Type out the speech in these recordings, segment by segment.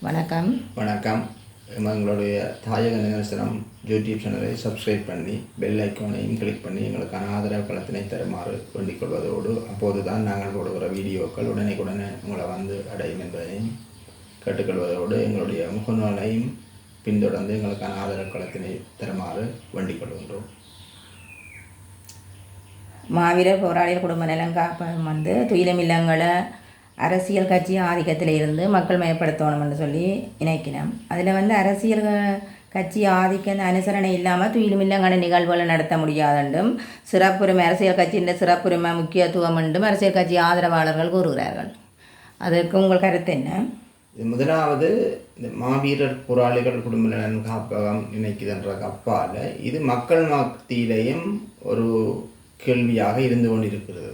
வணக்கம். வணக்கம். எங்களுடைய தாயக நிதர்சனம் யூடியூப் சேனலை சப்ஸ்கிரைப் பண்ணி பெல் ஐக்கானையும் கிளிக் பண்ணி எங்களுக்கான ஆதரவு களத்தினை தருமாறு வேண்டிக் கொள்வதோடு அப்போது தான் நாங்கள் போடுகிற வீடியோக்கள் உடனே உங்களை வந்து அடையும் என்பதையும் கேட்டுக்கொள்வதோடு எங்களுடைய முகநூலையும் பின்தொடர்ந்து எங்களுக்கான ஆதரவு களத்தினை தருமாறு வேண்டிக் கொள்கின்றோம். மாவீரர் போராளிகள் குடும்ப நலன் காப்பகம் துயிலும் இல்லங்களை அரசியல் கட்சி ஆதிக்கத்தில் இருந்து மக்கள் மயப்படுத்தணும் என்று சொல்லி இணைக்கணும். அதில் அரசியல் கட்சி ஆதிக்க அனுசரணை இல்லாமல் துயிலும் இல்லங்கன நிகழ்வுகளை நடத்த முடியாதென்றும் சிறப்புரிமை அரசியல் கட்சியின் சிறப்புரிமை முக்கியத்துவம் என்றும் அரசியல் கட்சி ஆதரவாளர்கள் கூறுகிறார்கள். அதற்கு உங்கள் கருத்து என்ன? முதலாவது இந்த மாவீரர் போராளிகள் குடும்ப நலன் காப்பகம் நினைக்குதுன்ற அப்பால் இது மக்கள் மத்தியிலேயும் ஒரு கேள்வியாக இருந்து கொண்டிருக்கிறது.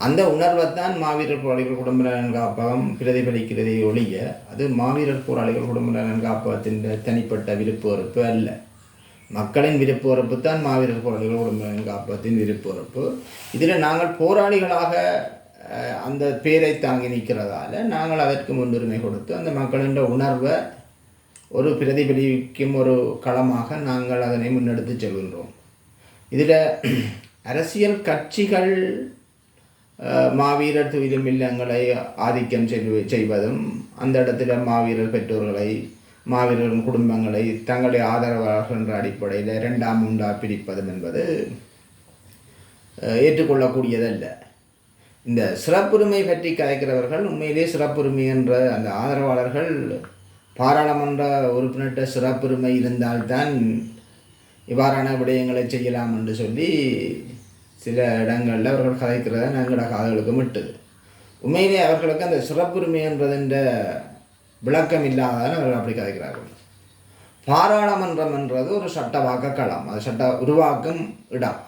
அந்த உணர்வைத்தான் மாவீரர் போராளிகள் குடும்ப நலன் காப்பகம் பிரதிபலிக்கிறதை ஒழிய அது மாவீரர் போராளிகள் குடும்ப நலன் காப்பகத்தின் தனிப்பட்ட விருப்பு வெறுப்பு அல்ல. மக்களின் விருப்பு வெறுப்பு தான் மாவீரர் போராளிகள் குடும்ப நலன் காப்பகத்தின் விருப்பு வெறுப்பு. இதில் நாங்கள் போராளிகளாக அந்த பேரை தாங்கி நிற்கிறதால நாங்கள் அதற்கு முன்னுரிமை கொடுத்து அந்த மக்களின் உணர்வை ஒரு பிரதிபலிக்கும் ஒரு களமாக நாங்கள் அதனை முன்னெடுத்து செல்கின்றோம். இதில் அரசியல் கட்சிகள் மாவீரர் துயிலும் இல்லங்களை ஆதிக்கம் செய்வதும் அந்த இடத்துல மாவீரர் பெற்றோர்களை மாவீரர் குடும்பங்களை தங்களுடைய ஆதரவாளர்கள் என்ற அடிப்படையில் 2ஆம் 3ஆக பிரிப்பதும் என்பது ஏற்றுக்கொள்ளக்கூடியதல்ல. இந்த சிறப்புரிமை பற்றி கதைக்கிறவர்கள் உண்மையிலே சிறப்புரிமை என்ற அந்த ஆதரவாளர்கள் பாராளுமன்ற உறுப்பினர்கிட்ட சிறப்புரிமை இருந்தால்தான் இவ்வாறான விடயங்களை செய்யலாம் என்று சொல்லி சில இடங்களில் அவர்கள் கதைக்கிறத நாங்களோட காதுகளுக்கு விட்டுது. உண்மையிலே அவர்களுக்கு அந்த சிறப்புரிமை என்பதென்ற விளக்கம் இல்லாததால் அவர்கள் அப்படி கதைக்கிறார்கள். பாராளுமன்றம் என்றது ஒரு சட்டவாக்க களம், அது சட்ட உருவாக்கும் இடம்.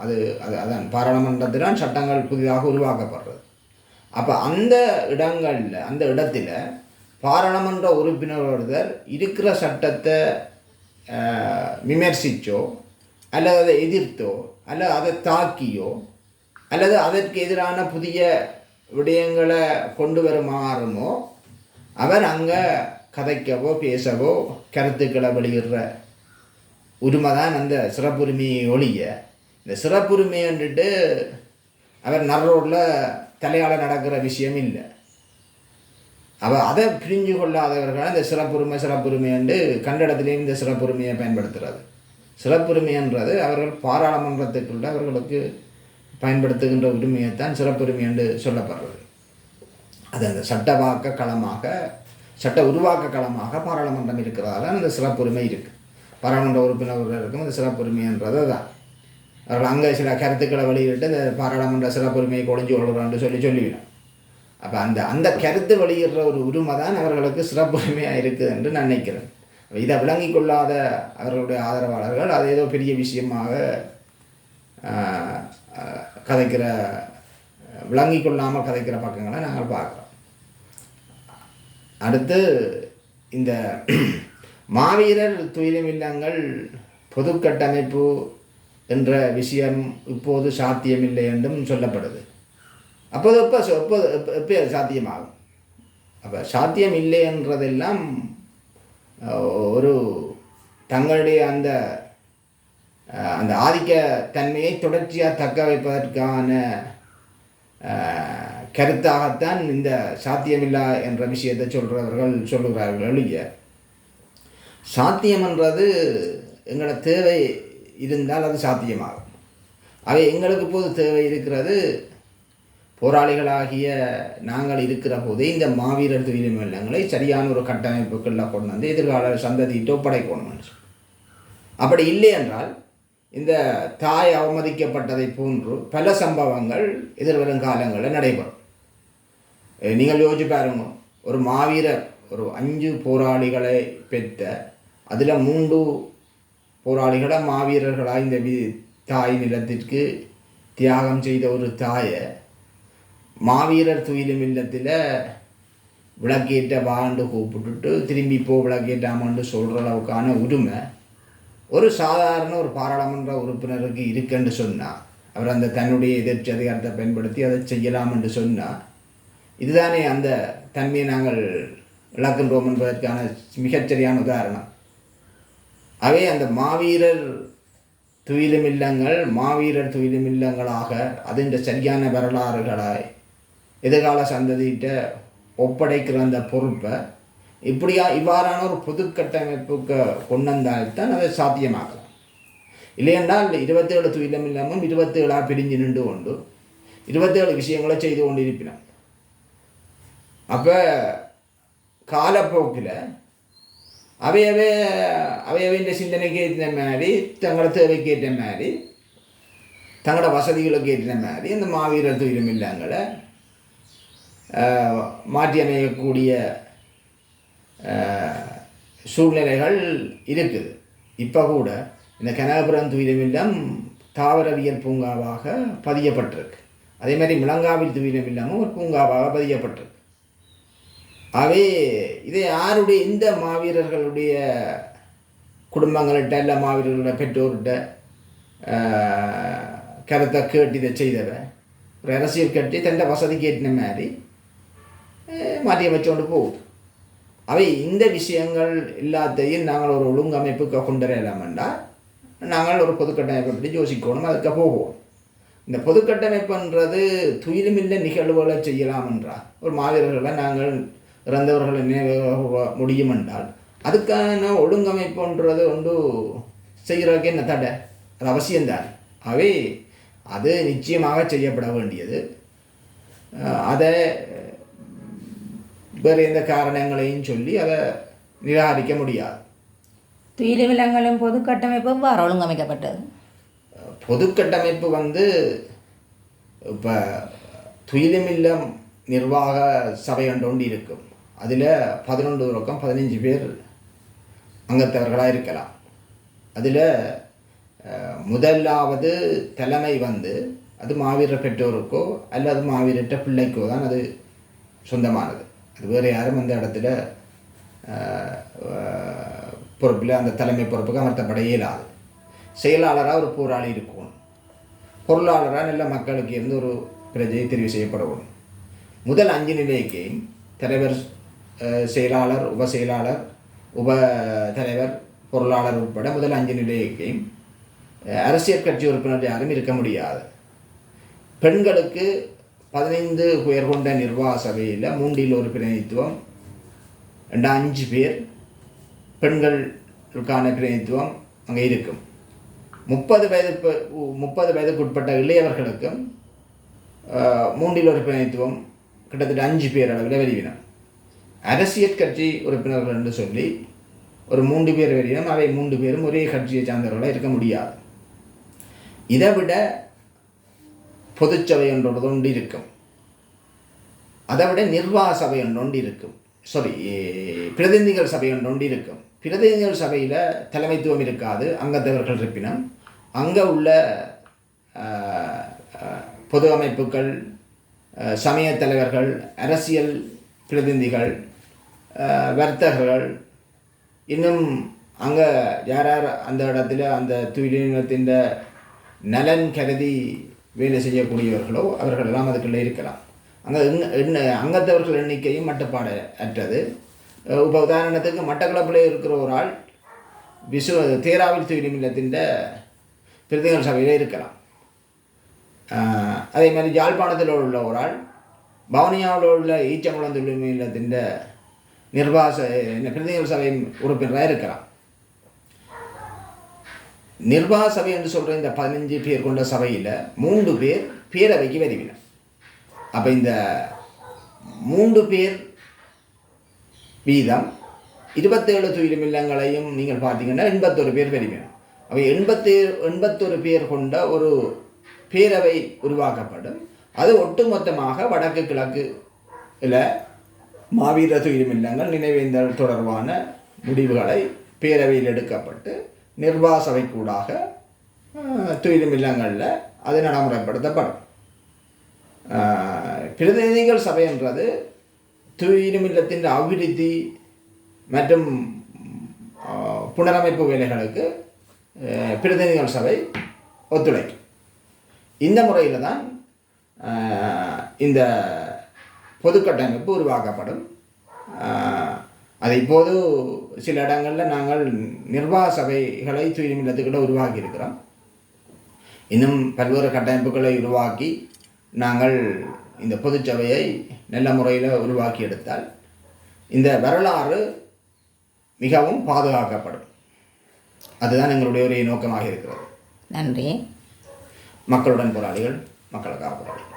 அதான் பாராளுமன்றத்தில்தான் சட்டங்கள் புதிதாக உருவாக்கப்படுறது. அப்போ அந்த இடங்களில் அந்த இடத்துல பாராளுமன்ற உறுப்பினர் ஒருத்தர் இருக்கிற சட்டத்தை விமர்சித்தோ அல்லது அதை எதிர்த்தோ அல்லது அதை தாக்கியோ அல்லது அதற்கு எதிரான புதிய விடயங்களை கொண்டு வருமாறுமோ அவர் அங்கே கதைக்கவோ பேசவோ கருத்துக்களை வெளியிடுற உரிமை தான் அந்த சிறப்புரிமையை ஒழிய இந்த சிறப்புரிமைன்ட்டு அவர் நரோடில் தலையால் நடக்கிற விஷயம் இல்லை. அதை பிரிஞ்சு கொள்ளாதவர்கள் இந்த சிறப்புரிமை என்று கண்ட இடத்துலேயும் இந்த சிறப்புரிமையை பயன்படுத்துகிறது. சிறப்புரிமைன்றது அவர்கள் பாராளுமன்றத்துக்குள்ள அவர்களுக்கு பயன்படுத்துகின்ற உரிமையைத்தான் சிறப்புரிமை என்று சொல்லப்படுறது. அது அந்த சட்டவாக்க களமாக சட்ட உருவாக்க களமாக பாராளுமன்றம் இருக்கிறதால அந்த சிறப்புரிமை இருக்குது. பாராளுமன்ற உறுப்பினர்களுக்கும் அந்த சிறப்புரிமைன்றது தான். அவர்கள் அங்கே சில கருத்துக்களை வெளியிட்டு இந்த பாராளுமன்ற சிறப்புரிமையை கொழிஞ்சு கொள்கிறான்னு சொல்லிவிடும். அப்போ அந்த கருத்து வெளியிடுற ஒரு உரிமை தான் அவர்களுக்கு சிறப்புரிமையாக இருக்குது என்று நான் நினைக்கிறேன். இதை விளங்கி கொள்ளாத அவர்களுடைய ஆதரவாளர்கள் அது ஏதோ பெரிய விஷயமாக கதைக்கிற விளங்கி கொள்ளாமல் கதைக்கிற பக்கங்களை நாங்கள் பார்க்குறோம். அடுத்து இந்த மாவீரர் துயிலும் இல்லங்கள் பொது கட்டமைப்பு என்ற விஷயம் இப்போது சாத்தியமில்லை என்றும் சொல்லப்படுது. அப்போது எப்போ சாத்தியமாகும்? அப்போ சாத்தியம் இல்லை என்றதெல்லாம் ஒரு தங்களுடைய அந்த ஆதிக்க தன்மையை தொடர்ச்சியாக தக்க வைப்பதற்கான கருத்தாகத்தான் இந்த சாத்தியமில்லா என்ற விஷயத்தை சொல்லுகிறார்கள் ஒழிய சாத்தியம்ன்றது எங்களோட தேவை இருந்தால் அது சாத்தியமாகும். அவை எங்களுக்கு போது தேவை இருக்கிறது. போராளிகளாகிய நாங்கள் இருக்கிற போதே இந்த மாவீரர் துயிலும் இல்லங்களை சரியான ஒரு கட்டமைப்புக்குள்ள கொண்டு வந்து எதிர்கால சந்ததியிட்டு ஒப்படைக்கணும். அப்படி இல்லை என்றால் இந்த தாய் அவமதிக்கப்பட்டதை போன்று பல சம்பவங்கள் எதிர்வரும் காலங்களில் நடைபெறும். நீங்கள் யோசிச்சு பாருங்க, ஒரு மாவீரர் ஒரு 5 போராளிகளை பெற்ற அதில் 3 போராளிகளை மாவீரர்களாக இந்த தாய் நிலத்திற்கு தியாகம் செய்த ஒரு தாயை மாவீரர் துயிலும் இல்லத்தில் விளக்கேற்ற வாண்டு கூப்பிட்டுட்டு திரும்பி விளக்கேற்றாமன்னு சொல்கிற அளவுக்கான உரிமை ஒரு சாதாரண ஒரு பாராளுமன்ற உறுப்பினருக்கு இருக்குன்னு சொன்னால் அவர் அந்த தன்னுடைய எதிர்ப்பு அதிகாரத்தை பயன்படுத்தி அதை செய்யலாம் என்று சொன்னால் இதுதானே அந்த தன்மையை நாங்கள் இழக்கின்றோம் என்பதற்கான மிகச்சரியான உதாரணம். அவை அந்த மாவீரர் துயிலுமில்லங்கள் மாவீரர் துயிலுமில்லங்களாக அதின் சரியான வரலாறுகளாய் எதிர்கால சந்ததியிட்ட ஒப்படைக்கிற அந்த பொறுப்பை இவ்வாறான ஒரு பொது கட்டமைப்புக்கு கொண்டு வந்தால்தான் அதை சாத்தியமாக்கலாம். இல்லையென்றால் 27 துயிலுமில்லமும் 27 பிரிஞ்சு நின்று கொண்டு 27 விஷயங்களை செய்து கொண்டு இருப்பினோம். அப்போ காலப்போக்கில் அவையவையின் சிந்தனைக்கு ஏற்ற மாதிரி தங்களோட தேவைக்கு ஏற்ற மாதிரி தங்களோட வசதிகளுக்கு ஏற்ற மாதிரி அந்த மாவீரர் துயிலுமில்லங்களை மாற்றி அமைக்கக்கூடிய சூழ்நிலைகள் இருக்குது. இப்போ கூட இந்த கனகபுரம் துயிலுமில்லம் தாவரவியல் பூங்காவாக பதியப்பட்டிருக்கு. அதே மாதிரி முழங்காவில் துயிலுமில்லமும் ஒரு பூங்காவாக பதியப்பட்டிருக்கு. அவை இதை யாருடைய இந்த மாவீரர்களுடைய குடும்பங்கள்கிட்ட இல்லை மாவீரர்களோட பெற்றோர்கிட்ட கருத்தை கேட்டு இதை செய்தவை ஒரு அரசியல் கட்டி தந்த வசதிக்கு ஏற்றின மாதிரி மாற்றி அமைச்சோண்டு போகுது. அவை இந்த விஷயங்கள் எல்லாத்தையும் நாங்கள் ஒரு ஒழுங்கமைப்புக்கு கொண்டு வரலாமெண்டா நாங்கள் ஒரு பொதுக்கட்டமைப்பை பற்றி யோசிக்கணும், அதுக்கு போவோம். இந்த பொதுக்கட்டமைப்புன்றது துயிலுமில்ல நிகழ்வுகளை செய்யலாம் என்றால் ஒரு மாவீரர்களை நாங்கள் இறந்தவர்களை நினைவு முடியும் என்றால் அதுக்கான ஒழுங்கமைப்புன்றது ஒன்று செய்கிறதுக்கு என்ன தடை? அது அவசியம்தான். அவை அது நிச்சயமாக செய்யப்பட வேண்டியது. அதை வேறு எந்த காரணங்களையும் சொல்லி அதை நிராகரிக்க முடியாது. துயிலுமில்லங்களின் பொது கட்டமைப்பு எவ்வாறு ஒழுங்கமைக்கப்பட்டது? பொதுக்கட்டமைப்பு இப்போ துயிலுமில்லம் நிர்வாக சபை ஒன்று இருக்கும். அதில் 11 தொடக்கம் 15 பேர் அங்கத்தவர்களாக இருக்கலாம். அதில் முதலாவது தலைமை அது மாவீரர் பெற்றோருக்கோ அல்லது மாவீரற்ற பிள்ளைக்கோ தான் அது சொந்தமானது. அது வேறு யாரும் அந்த இடத்துல பொறுப்பில் அந்த தலைமை பொறுப்புக்கு அமர்த்தப்பட இயலாது. செயலாளராக ஒரு போராளி இருக்கணும். பொருளாளராக நல்ல மக்களுக்கு இருந்து ஒரு பிரஜையை தெரிவு செய்யப்படணும். முதல் 5 நிலைக்கு தலைவர், செயலாளர், உப செயலாளர், உப தலைவர், பொருளாளர் உட்பட முதல் 5 நிலைக்கு அரசியல் கட்சி உறுப்பினர் யாரும் இருக்க முடியாது. பெண்களுக்கு 15 பேர் கொண்ட நிர்வாக சபையில் 3 ஒரு பிரதிநிதித்துவம், 5 பேர் பெண்களுக்கான பிரதிநிதித்துவம் அங்கே இருக்கும். 30 வயதுக்கு உட்பட்ட இளையவர்களுக்கும் 3 ஒரு பிரதிநிதித்துவம் கிட்டத்தட்ட 5 பேர் அளவில் வெளியினம். அரசியல் கட்சி உறுப்பினர்கள் என்று சொல்லி ஒரு 3 பேர் வெளியினம். அவை 3 பேரும் ஒரே கட்சியை சார்ந்தவர்களாக இருக்க முடியாது. இதை விட பொதுச்சபை ஒன்று இருக்கும். அதை விட நிர்வாக சபை ஒன்று இருக்கும். பிரதிநிதிகள் சபை ஒன்று இருக்கும். பிரதிநிதிகள் சபையில் தலைமைத்துவம் இருக்காது, அங்கத்தவர்கள் இருப்பினும் அங்கே உள்ள பொது அமைப்புகள், சமய தலைவர்கள், அரசியல் பிரதிநிதிகள், வர்த்தகர்கள், இன்னும் அங்கே யார் அந்த இடத்துல அந்த துயிலினத்தின் நலன் கருதி வேலை செய்யக்கூடியவர்களோ அவர்கள் எல்லாம் அதுக்குள்ளே இருக்கலாம். அங்கே அங்கத்தவர்கள் எண்ணிக்கையும் மட்டுப்பாடு அற்றது. இப்போ உதாரணத்துக்கு மட்டக்களப்பில் இருக்கிற ஒரு ஆள் தேராவில் துயிலுமில்லத்தின் பிரதிநிதிகள் சபையில் இருக்கலாம். அதே மாதிரி யாழ்ப்பாணத்தில் உள்ள ஒரு ஆள் பவனியாவில் உள்ள ஈச்சங்குளம் துயிலுமில்லத்தின் பிரதிநிதிகள் சபை உறுப்பினராக இருக்கலாம். நிர்வாக சபை என்று சொல்கிற இந்த 15 பேர் கொண்ட சபையில் 3 பேர் பேரவைக்கு வருவினர். அப்போ இந்த 3 பேர் வீதம் 27 துயிலுமில்லங்களையும் நீங்கள் பார்த்தீங்கன்னா 81 பேர் வருவினர். அவை 81 பேர் கொண்ட ஒரு பேரவை உருவாக்கப்படும். அது ஒட்டுமொத்தமாக வடக்கு கிழக்கு மாவீரர் துயிலுமில்லங்கள் நினைவேந்தல் தொடர்பான முடிவுகளை பேரவையில் எடுக்கப்பட்டு நிர்வாக சபைக்கூடாக துயிலுமில்லங்களில் அது நடைமுறைப்படுத்தப்படும். பிரதிநிதிகள் சபை என்றது துயிலுமில்லத்தின் அபிவிருத்தி மற்றும் புனரமைப்பு வேலைகளுக்கு பிரதிநிதிகள் சபை ஒத்துழைக்கும். இந்த முறையில் தான் இந்த பொதுக்கட்டமைப்பு உருவாக்கப்படும். அது இப்போது சில இடங்களில் நாங்கள் நிர்வாக சபைகளை தூய்மை இல்லத்துக்கிட்ட உருவாக்கி இருக்கிறோம். இன்னும் பல்வேறு கட்டமைப்புகளை உருவாக்கி நாங்கள் இந்த பொதுச்சபையை நல்ல முறையில் உருவாக்கி எடுத்தால் இந்த வரலாறு மிகவும் பாதுகாக்கப்படும். அதுதான் எங்களுடைய ஒரே நோக்கமாக இருக்கிறது. நன்றி. மக்களுடன் போராளிகள், மக்களுக்காக போராளிகள்.